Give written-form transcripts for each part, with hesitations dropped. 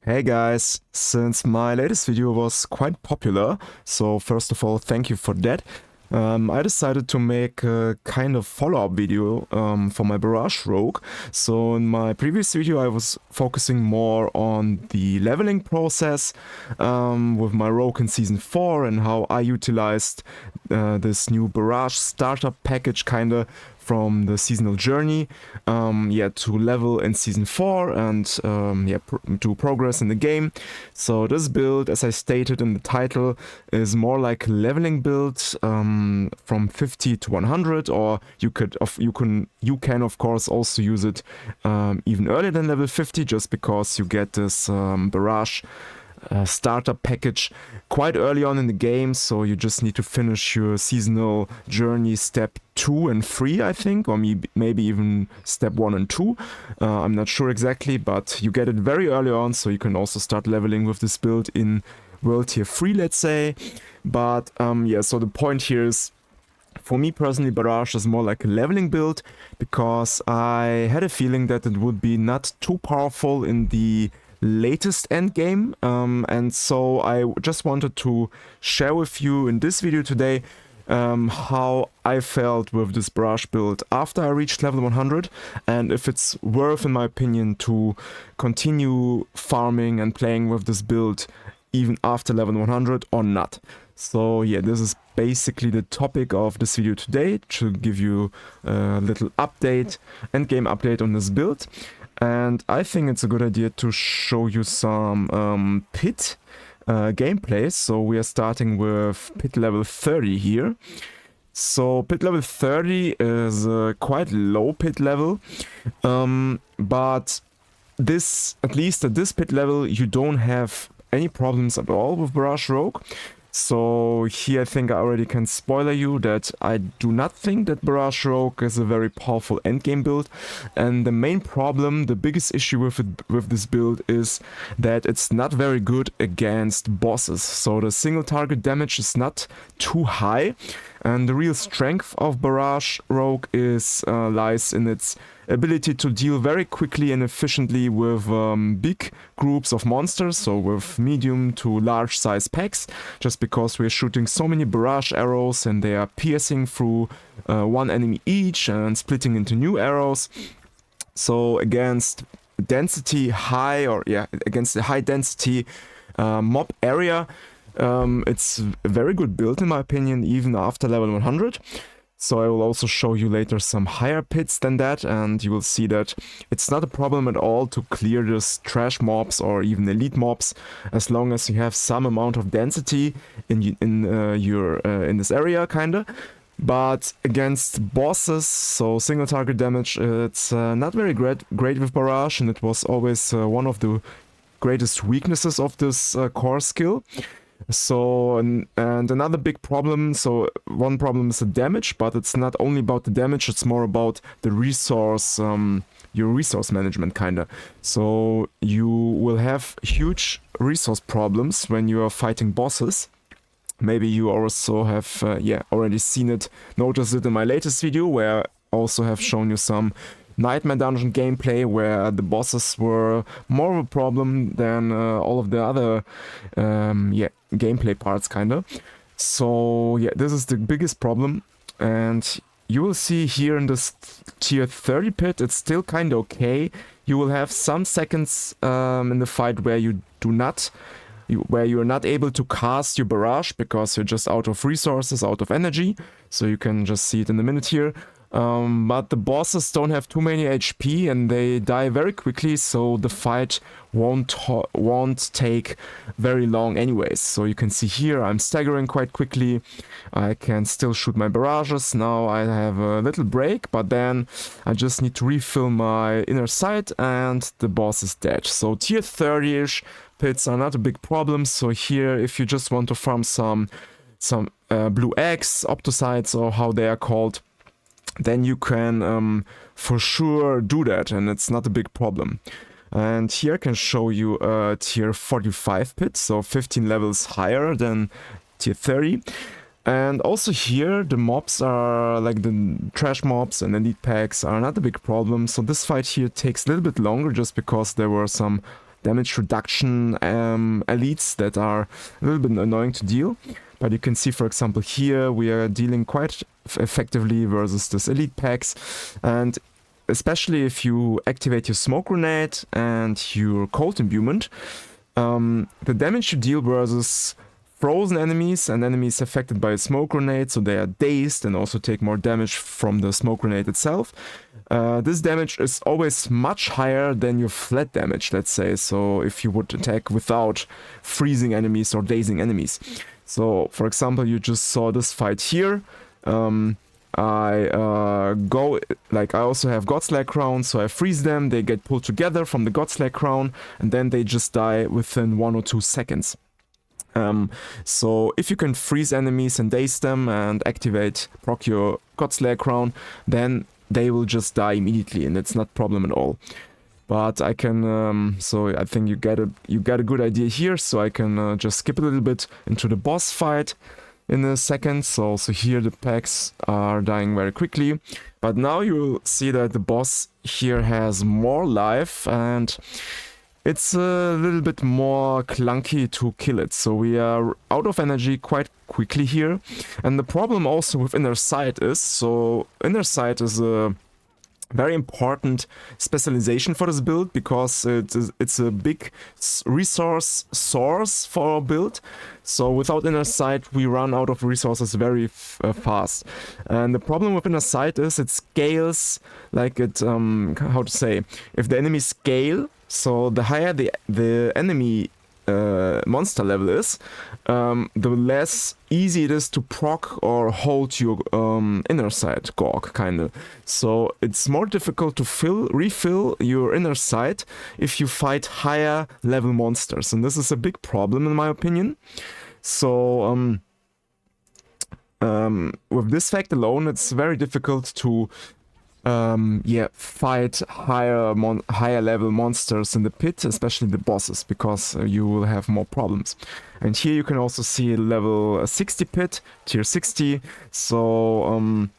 Hey guys, since my latest video was quite popular, so first of all thank you for that, I decided to make a kind of follow-up video for my Barrage Rogue. So in my previous video I was focusing more on the leveling process with my Rogue in Season 4 and how I utilized this new Barrage startup package kinda from the seasonal journey to level in Season 4 and to progress in the game. So this build, as I stated in the title, is more like a leveling build from 50 to 100, or you can of course also use it even earlier than level 50, just because you get this Barrage startup package quite early on in the game, so you just need to finish your seasonal journey step 2 and 3, I think, or maybe even step 1 and 2. I'm not sure exactly, but you get it very early on, so you can also start leveling with this build in World Tier 3, let's say. But so the point here is, for me personally, Barrage is more like a leveling build, because I had a feeling that it would be not too powerful in the latest endgame, and so I just wanted to share with you in this video today how I felt with this Barrage build after I reached level 100, and if it's worth, in my opinion, to continue farming and playing with this build even after level 100 or not. So yeah, this is basically the topic of this video today, to give you a little update, endgame update on this build. And I think it's a good idea to show you some pit gameplay. So we are starting with pit level 30 here. So pit level 30 is a quite low pit level, but this, at least at this pit level, you don't have any problems at all with Barrage Rogue. So here I think I already can spoiler you that I do not think that Barrage Rogue is a very powerful endgame build, and the main problem, the biggest issue with this build is that it's not very good against bosses. So the single target damage is not too high, and the real strength of Barrage Rogue is lies in its ability to deal very quickly and efficiently with big groups of monsters, so with medium to large size packs, just because we're shooting so many barrage arrows and they are piercing through one enemy each and splitting into new arrows. So against density high, against the high density mob area, it's a very good build in my opinion, even after level 100. So I will also show you later some higher pits than that, and you will see that it's not a problem at all to clear this trash mobs or even elite mobs, as long as you have some amount of density in this area, kinda. But against bosses, so single target damage, it's not very great with Barrage, and it was always one of the greatest weaknesses of this core skill. So, and another big problem, so one problem is the damage, but it's not only about the damage, it's more about the resource, your resource management kinda. So you will have huge resource problems when you are fighting bosses. Maybe you also have already seen it, noticed it in my latest video, where I also have shown you some Nightmare Dungeon gameplay, where the bosses were more of a problem than all of the other gameplay parts, kinda. So yeah, this is the biggest problem, and you will see here in this tier 30 pit, it's still kinda okay. You will have some seconds in the fight where you are not able to cast your barrage because you're just out of resources, out of energy. So you can just see it in a minute here. But the bosses don't have too many HP and they die very quickly, so the fight won't take very long anyways. So you can see here I'm staggering quite quickly. I can still shoot my barrages. Now I have a little break, but then I just need to refill my inner sight and the boss is dead. So tier 30-ish pits are not a big problem. So here, if you just want to farm some blue eggs, optosites, or how they are called, then you can for sure do that, and it's not a big problem. And here I can show you a tier 45 pit, so 15 levels higher than tier 30. And also here the mobs are, like the trash mobs and elite packs, are not a big problem. So this fight here takes a little bit longer, just because there were some damage reduction elites that are a little bit annoying to deal. But you can see, for example, here we are dealing quite effectively versus this elite packs, and especially if you activate your smoke grenade and your cold imbuement, the damage you deal versus frozen enemies and enemies affected by a smoke grenade, so they are dazed and also take more damage from the smoke grenade itself. This damage is always much higher than your flat damage, let's say, so if you would attack without freezing enemies or dazing enemies. So, for example, you just saw this fight here. I also have Godslag Crown, so I freeze them, they get pulled together from the Godslag Crown, and then they just die within 1 or 2 seconds. So if you can freeze enemies and daze them and proc your Godslag Crown, then they will just die immediately, and it's not a problem at all. But I can, so I think you get a good idea here, so I can just skip a little bit into the boss fight in a second. So here the packs are dying very quickly, but now you'll see that the boss here has more life, and it's a little bit more clunky to kill it. So we are out of energy quite quickly here, and the problem also with Inner Sight is, so Inner Sight is a very important specialization for this build, because it's a big resource source for our build. So without Inner Sight we run out of resources very fast, and the problem with Inner Sight is it scales like it, how to say, if the enemies scale, so the higher the enemy monster level is, the less easy it is to proc or hold your Inner Sight Gorg, kinda. So it's more difficult to refill your Inner Sight if you fight higher level monsters, and this is a big problem in my opinion. So with this fact alone, it's very difficult to fight higher level monsters in the pit, especially the bosses, because you will have more problems. And here you can also see level 60 pit, tier 60. So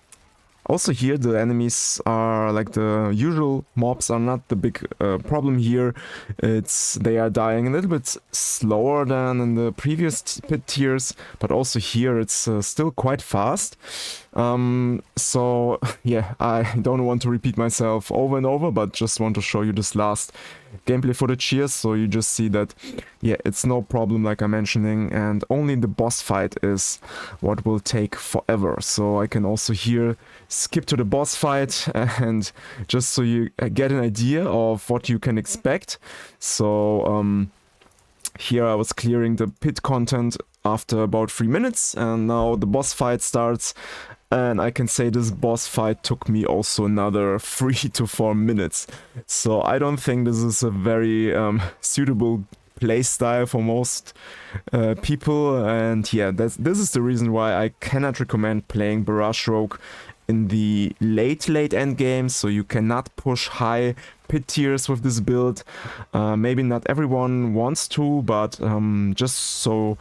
also here the enemies are like the usual mobs are not the big problem here. They are dying a little bit slower than in the previous pit tiers, but also here it's still quite fast. So yeah, I don't want to repeat myself over and over, but just want to show you this last gameplay footage here, so you just see that, yeah, it's no problem like I'm mentioning, and only the boss fight is what will take forever. So I can also here skip to the boss fight, and just so you get an idea of what you can expect. So here I was clearing the pit content after about 3 minutes, and now the boss fight starts. And I can say this boss fight took me also another 3 to 4 minutes. So I don't think this is a very suitable playstyle for most people. And yeah, this is the reason why I cannot recommend playing Barrage Rogue in the late endgame. So you cannot push high pit tiers with this build. Maybe not everyone wants to, but just so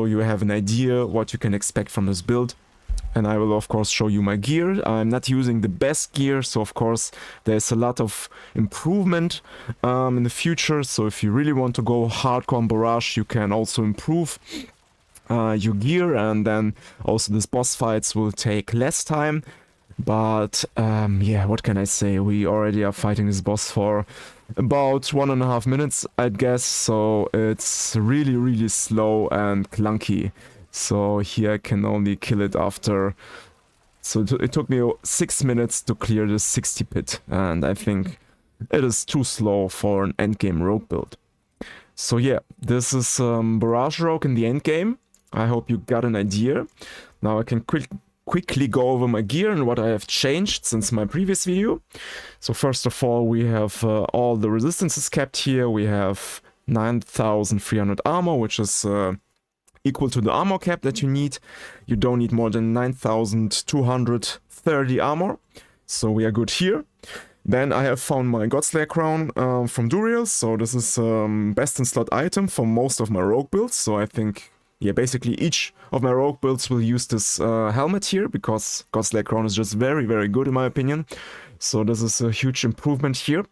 you have an idea what you can expect from this build. And I will of course show you my gear. I'm not using the best gear, so of course there's a lot of improvement in the future. So if you really want to go hardcore on Barrage, you can also improve your gear, and then also these boss fights will take less time. But yeah, what can I say? We already are fighting this boss for about 1.5 minutes, I guess. So it's really slow and clunky. So here I can only kill it after, so it took me 6 minutes to clear the 60 pit, and I think it is too slow for an endgame rogue build. So yeah, this is Barrage Rogue in the endgame. I hope you got an idea. Now I can quickly go over my gear and what I have changed since my previous video. So first of all, we have all the resistances kept here. We have 9,300 armor, which is equal to the armor cap that you need. You don't need more than 9,230 armor, so we are good here. Then I have found my Godslag Crown from Duriel, so this is best in slot item for most of my rogue builds. So I think, yeah, basically each of my rogue builds will use this helmet here, because Godslag Crown is just very good in my opinion. So this is a huge improvement here.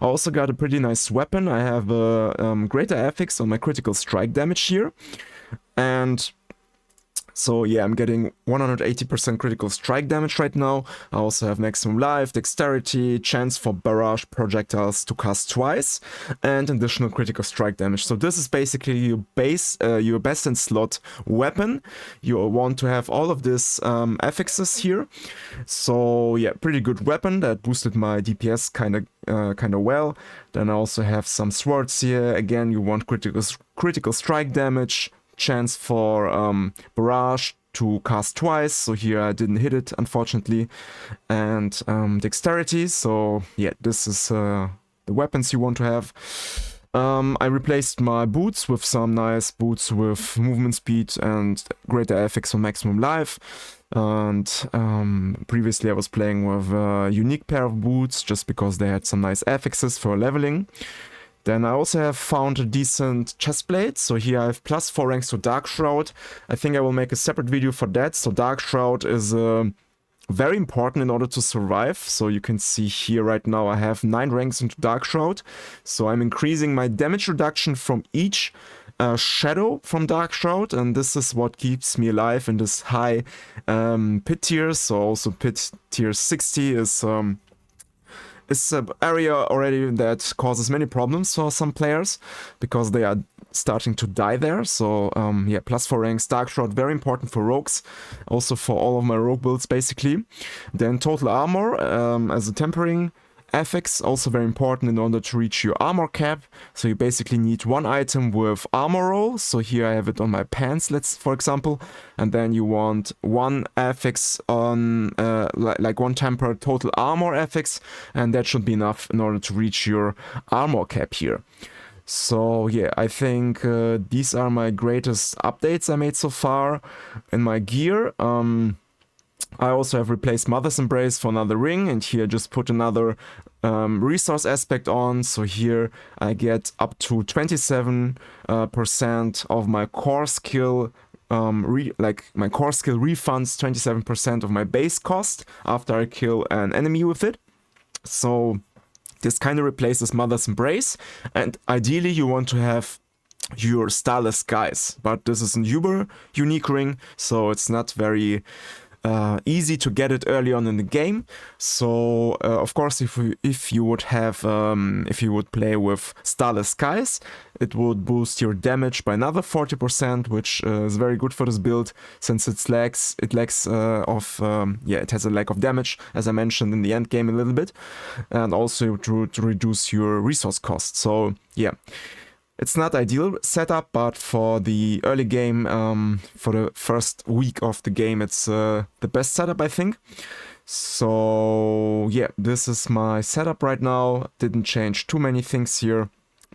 I also got a pretty nice weapon. I have a greater affix on my critical strike damage here. And so yeah, I'm getting 180% critical strike damage right now. I also have maximum life, dexterity, chance for barrage projectiles to cast twice, and additional critical strike damage. So this is basically your best in slot weapon. You want to have all of these affixes here. So yeah, pretty good weapon that boosted my DPS kind of well. Then I also have some swords here. Again, you want critical strike damage, chance for barrage to cast twice, so here I didn't hit it unfortunately, and dexterity. So yeah, this is the weapons you want to have. I replaced my boots with some nice boots with movement speed and greater affix for maximum life. And previously I was playing with a unique pair of boots just because they had some nice affixes for leveling. Then I also have found a decent chestplate. So here I have +4 ranks to Dark Shroud. I think I will make a separate video for that. So Dark Shroud is very important in order to survive. So you can see here right now I have 9 ranks into Dark Shroud. So I'm increasing my damage reduction from each shadow from Dark Shroud, and this is what keeps me alive in this high pit tier. So also pit tier 60 is an area already that causes many problems for some players because they are starting to die there. So yeah, +4 ranks, Dark Shroud, very important for rogues, also for all of my rogue builds basically. Then total armor as a tempering affix, also very important in order to reach your armor cap. So you basically need one item with armor roll. So here I have it on my pants, for example, and then you want one affix on like one tempered total armor affix, and that should be enough in order to reach your armor cap here. So yeah, I think these are my greatest updates I made so far in my gear. I also have replaced Mother's Embrace for another ring, and here just put another resource aspect on. So here I get up to 27% of my core skill, my core skill refunds 27% of my base cost after I kill an enemy with it. So this kind of replaces Mother's Embrace, and ideally you want to have your Starless Skies, but this is an uber unique ring, so it's not very easy to get it early on in the game. So of course, if you would play with Starless Skies, it would boost your damage by another 40%, which is very good for this build since it has a lack of damage, as I mentioned in the end game a little bit, and also to reduce your resource cost. So yeah, it's not ideal setup, but for the early game, for the first week of the game, it's the best setup, I think. So yeah, this is my setup right now. Didn't change too many things here,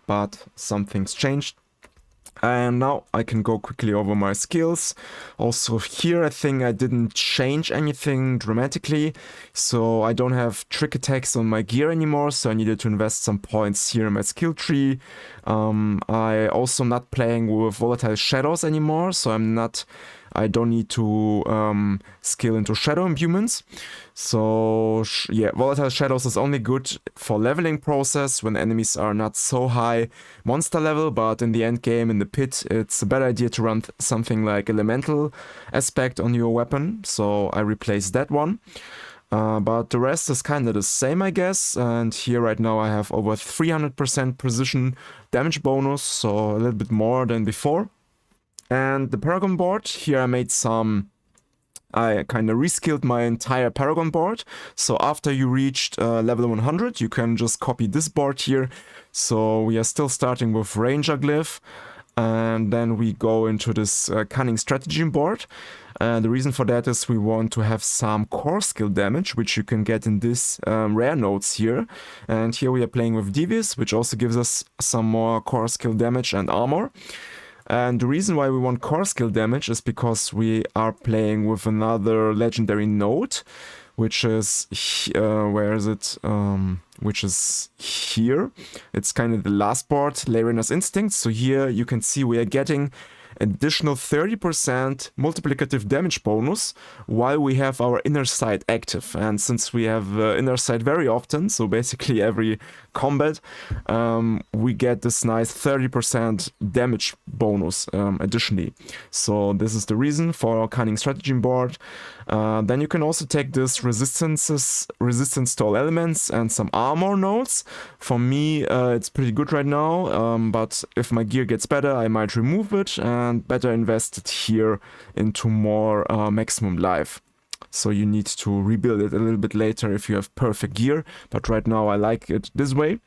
but some things changed. And now I can go quickly over my skills. Also here I think I didn't change anything dramatically. So I don't have trick attacks on my gear anymore, so I needed to invest some points here in my skill tree. I also not playing with volatile shadows anymore, so I don't need to skill into shadow imbuements. So yeah, volatile shadows is only good for leveling process when enemies are not so high monster level, but in the end game in the pit it's a better idea to run something like elemental aspect on your weapon. So I replaced that one. But the rest is kind of the same, I guess. And here right now I have over 300% precision damage bonus, so a little bit more than before. And the Paragon board, here I kind of reskilled my entire Paragon board. So after you reached level 100, you can just copy this board here. So we are still starting with Ranger Glyph. And then we go into this Cunning Stratagem board. The reason for that is we want to have some core skill damage, which you can get in this rare nodes here. And here we are playing with Devious, which also gives us some more core skill damage and armor. And the reason why we want core skill damage is because we are playing with another legendary node, which is, where is it? Which is here. It's kind of the last board, Larina's Instinct. So here you can see we are getting additional 30% multiplicative damage bonus while we have our inner sight active. And since we have inner sight very often, so basically every combat, we get this nice 30% damage bonus additionally. So this is the reason for our cunning stratagem board. Then you can also take this resistance to all elements and some armor nodes. For me, it's pretty good right now, but if my gear gets better, I might remove it and better invest it here into more maximum life. So you need to rebuild it a little bit later if you have perfect gear, but right now I like it this way.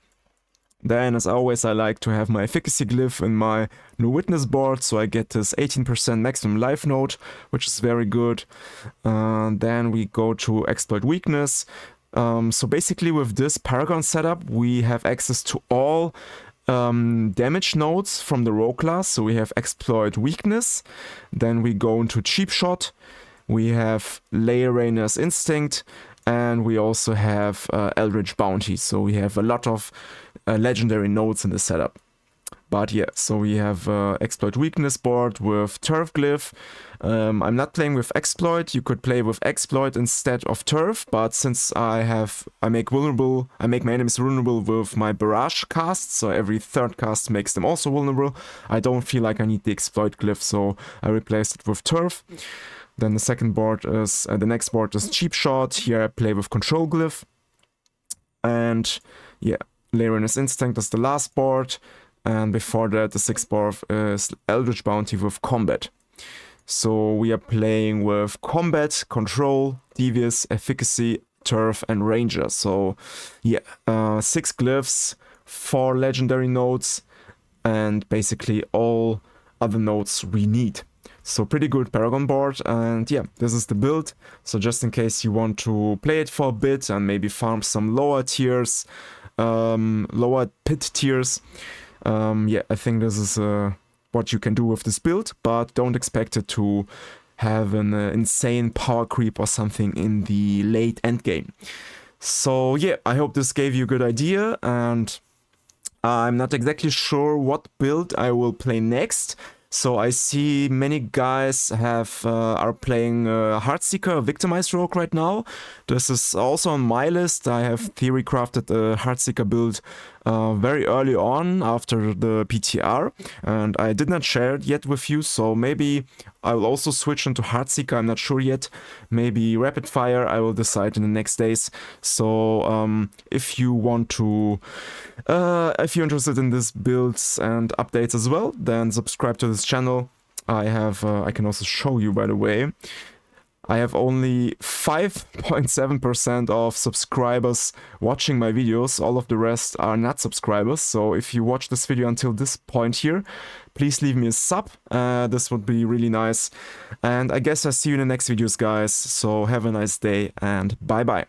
Then, as always, I like to have my efficacy glyph in my new witness board, so I get this 18% maximum life node, which is very good. Then we go to exploit weakness. So basically with this Paragon setup, we have access to all damage nodes from the rogue class. So we have exploit weakness, then we go into cheap shot, we have Layer Rainer's instinct, and we also have Eldritch Bounty. So we have a lot of legendary nodes in the setup. But yeah, so we have exploit weakness board with turf glyph. I'm not playing with exploit. You could play with exploit instead of turf, but since I make my enemies vulnerable with my barrage cast, so every third cast makes them also vulnerable. I don't feel like I need the exploit glyph, so I replaced it with turf. Then the next board is cheap shot. Here I play with control glyph. And yeah, Laren's Instinct is the last board. And before that, the sixth board is Eldritch Bounty with combat. So we are playing with combat, control, devious, efficacy, turf, and ranger. So yeah, 6 glyphs, 4 legendary nodes, and basically all other nodes we need. So pretty good Paragon board, and yeah, this is the build. So just in case you want to play it for a bit and maybe farm some lower tiers, lower pit tiers, yeah, I think this is what you can do with this build, but don't expect it to have an insane power creep or something in the late endgame. So yeah, I hope this gave you a good idea, and I'm not exactly sure what build I will play next. So I see many guys are playing Heartseeker, Victimized Rogue right now. This is also on my list. I have theory crafted a Heartseeker build very early on after the PTR, and I did not share it yet with you, so maybe I will also switch into Heartseeker. I'm not sure yet. Maybe Rapid Fire, I will decide in the next days. So if you want to, if you're interested in these builds and updates as well, then subscribe to this channel. I can also show you, by the way, I have only 5.7% of subscribers watching my videos. All of the rest are not subscribers. So if you watch this video until this point here, please leave me a sub. This would be really nice. And I guess I'll see you in the next videos, guys. So have a nice day and bye-bye.